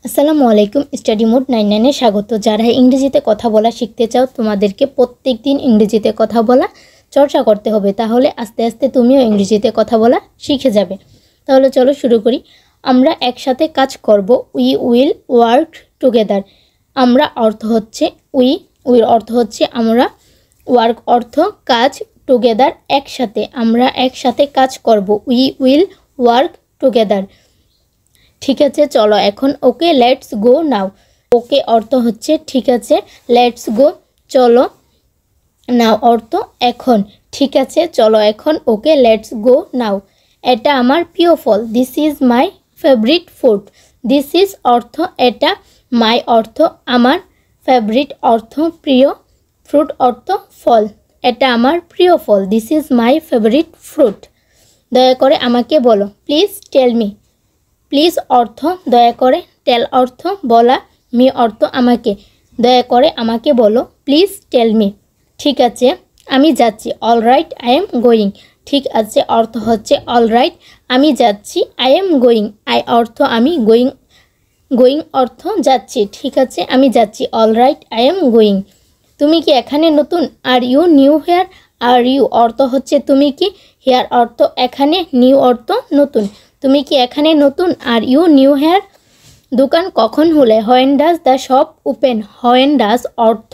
আসসালামু আলাইকুম। Study mode 99 এ স্বাগত। যারা ইংরেজিতে কথা বলা শিখতে চাও, তোমাদেরকে প্রত্যেকদিন ইংরেজিতে কথা বলা চর্চা করতে হবে, তাহলে আস্তে আস্তে তুমিও ইংরেজিতে কথা বলা শিখে যাবে। তাহলে চলো শুরু করি। আমরা একসাথে কাজ করব। We will work together. আমরা অর্থ হচ্ছে উইর অর্থ হচ্ছে আমরা, ওয়ার্ক অর্থ কাজ, টুগেদার একসাথে। আমরা একসাথে কাজ করব। We will work together. ঠিক আছে, চলো এখন। ওকে লেটস গো নাও। ওকে অর্থ হচ্ছে ঠিক আছে, লেটস গো চলো, নাও অর্থ এখন। ঠিক আছে, চলো এখন। Okay let's go now. এটা আমার প্রিয় ফল। This is my favourite food. This is অর্থ এটা, মাই অর্থ আমার, ফেভারিট অর্থ প্রিয়, ফ্রুট অর্থ ফল। এটা আমার প্রিয় ফল। This is my favourite fruit. দয়া করে আমাকে বলো। Please tell me. প্লিজ অর্থ দয়া করে, টেল অর্থ বলা, মি অর্থ আমাকে। দয়া করে আমাকে বলো। Please tell me. ঠিক আছে, আমি যাচ্ছি। All right, I am going. ঠিক আছে অর্থ হচ্ছে অল রাইট, আমি যাচ্ছি। আই এম গোয়িং, আই অর্থ আমি, গোয়িং অর্থ যাচ্ছি। ঠিক আছে, আমি যাচ্ছি। All right, I am going. তুমি কি এখানে নতুন? Are you new here? Are you অর্থ হচ্ছে তুমি কি, হেয়ার অর্থ এখানে, নিউ অর্থ নতুন। তুমি কি এখানে নতুন? Are you new here? দোকান কখন খুলে? When does the shop open? When does অর্থ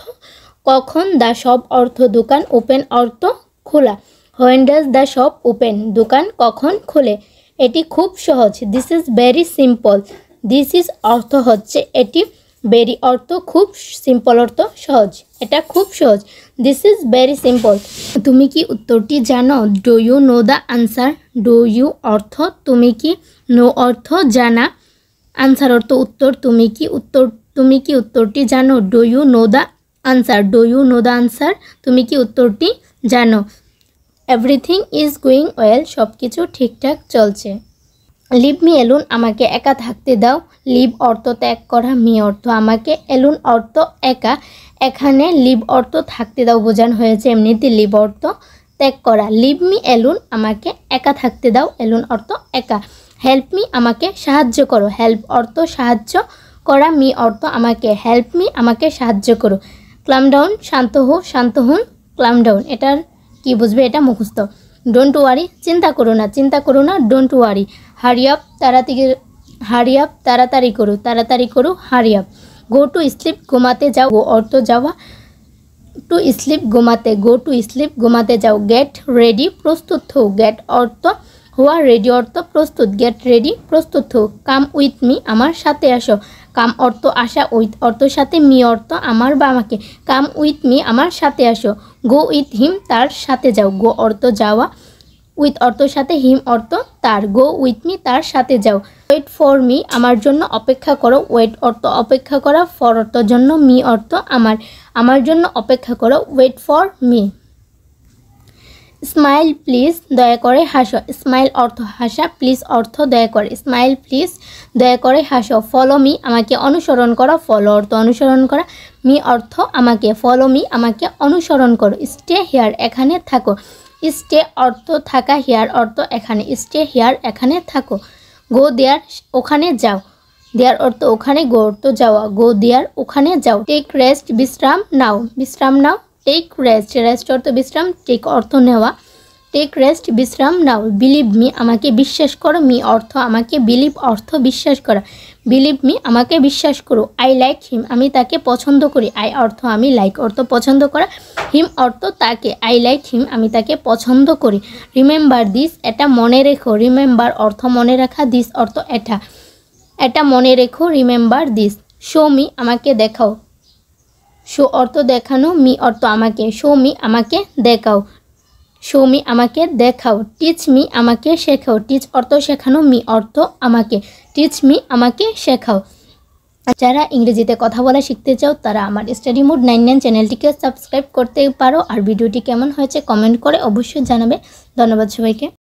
কখন, দ্য শপ অর্থ দোকান, ওপেন অর্থ খোলা। When does the shop open? দোকান কখন খোলে। এটি খুব সহজ। This is very simple. This is অর্থ হচ্ছে এটি, ভেরি অর্থ খুব, সিম্পল অর্থ সহজ। এটা খুব সহজ। This is very simple. তুমি কি উত্তরটি জানো? Do you know the answer? Do you অর্থ তুমি কি, নো অর্থ জানা, আনসার অর্থ উত্তর। তুমি কি উত্তরটি জানো? Do you know the answer? Do you know the answer? তুমি কি উত্তরটি জানো? Everything is going well. সব কিছু ঠিকঠাক চলছে। Leave me alone. আমাকে একা থাকতে দাও। লিভ অর্থ ত্যাগ করা, মি অর্থ আমাকে, এলোন অর্থ একা। এখানে লিভ অর্থ থাকতে দাও বোঝানো হয়েছে, এমনিতে লিভ অর্থ ত্যাগ করা। লিভ মি এলোন, আমাকে একা থাকতে দাও, এলোন অর্থ একা। হেল্প মি, আমাকে সাহায্য করো। হেল্প অর্থ সাহায্য করা, মি অর্থ আমাকে, হেল্প মি আমাকে সাহায্য করো। ক্লাম ডাউন, শান্ত হুন, ক্লাম ডাউন। এটার কি বুঝবে, এটা মুখস্থ। ডোন্ট ওয়ারি, চিন্তা করো না, ডোন্ট ওয়ারি। হারি আপ, তাড়াতাড়ি করো, hurry up. Go to sleep, ঘুমাতে যাও, গো অর্থ যাওয়া, টু স্লিপ ঘুমাতে, গো টু স্লিপ ঘুমাতে যাও। গেট রেডি, প্রস্তুত হও, গেট অর্থ হওয়া, রেডি অর্থ প্রস্তুত, গেট রেডি প্রস্তুত হও। কাম উইথ মি, আমার সাথে আসো। কাম অর্থ আসা, উইথ অর্থ সাথে, মি অর্থ আমার বা আমাকে। কাম উইথ মি, আমার সাথে আসো। গো উইথ হিম, তার সাথে যাও, গো অর্থ যাওয়া, উইথ অর্থ সাথে, হিম অর্থ তার, গো উইথ মি তার সাথে যাও। ওয়েট ফর মি, আমার জন্য অপেক্ষা করো, ওয়েট অর্থ অপেক্ষা করা, ফর অর্থ জন্য, মি অর্থ আমার জন্য অপেক্ষা করো, wait for me. Smile please, দয়া করে হাসো। স্মাইল অর্থ হাসা, প্লিজ অর্থ দয়া করে। স্মাইল প্লিজ, দয়া করে হাসো। ফলো মি, আমাকে অনুসরণ করো, ফলো অর্থ অনুসরণ করা, মি অর্থ আমাকে, ফলো মি আমাকে অনুসরণ করো। স্টে হিয়ার, এখানে থাকো। স্টে অর্থ থাকা, হিয়ার অর্থ এখানে, স্টে হিয়ার এখানে থাকো। গো দেয়ার, ওখানে যাও, দেয়ার অর্থ ওখানে, গো অর্থ যাওয়া, গো দেয়ার ওখানে যাও। টেক রেস্ট, বিশ্রাম নাও, টেক রেস্ট, রেস্ট অর্থ বিশ্রাম, টেক অর্থ নেওয়া, টেক রেস্ট বিশ্রাম নাও। বিলিভ মি, আমাকে বিশ্বাস করো, মি অর্থ আমাকে, বিলিভ অর্থ বিশ্বাস করা, বিলিভ মি আমাকে বিশ্বাস করো। আই লাইক হিম, আমি তাকে পছন্দ করি, আই অর্থ আমি, লাইক অর্থ পছন্দ করা, হিম অর্থ তাকে, আই লাইক হিম আমি তাকে পছন্দ করি। রিমেম্বার দিস, এটা মনে রেখো, রিমেম্বার অর্থ মনে রাখা, দিস অর্থ এটা মনে রেখো, রিমেম্বার দিস। শো মি, আমাকে দেখাও, শো অর্থ দেখানো, মি অর্থ আমাকে, শো মি আমাকে দেখাও, শো মি আমাকে দেখাও। টিচ মি, আমাকে শেখাও, টিচ অর্থ শেখানো, মি অর্থ আমাকে, টিচ মি আমাকে শেখাও। যারা ইংরেজিতে কথা বলা শিখতে চাও, তারা আমার স্টাডি মোড 99 চ্যানেলটিকে সাবস্ক্রাইব করতে পারো। আর ভিডিওটি কেমন হয়েছে কমেন্ট করে অবশ্যই জানাবে। ধন্যবাদ সবাইকে।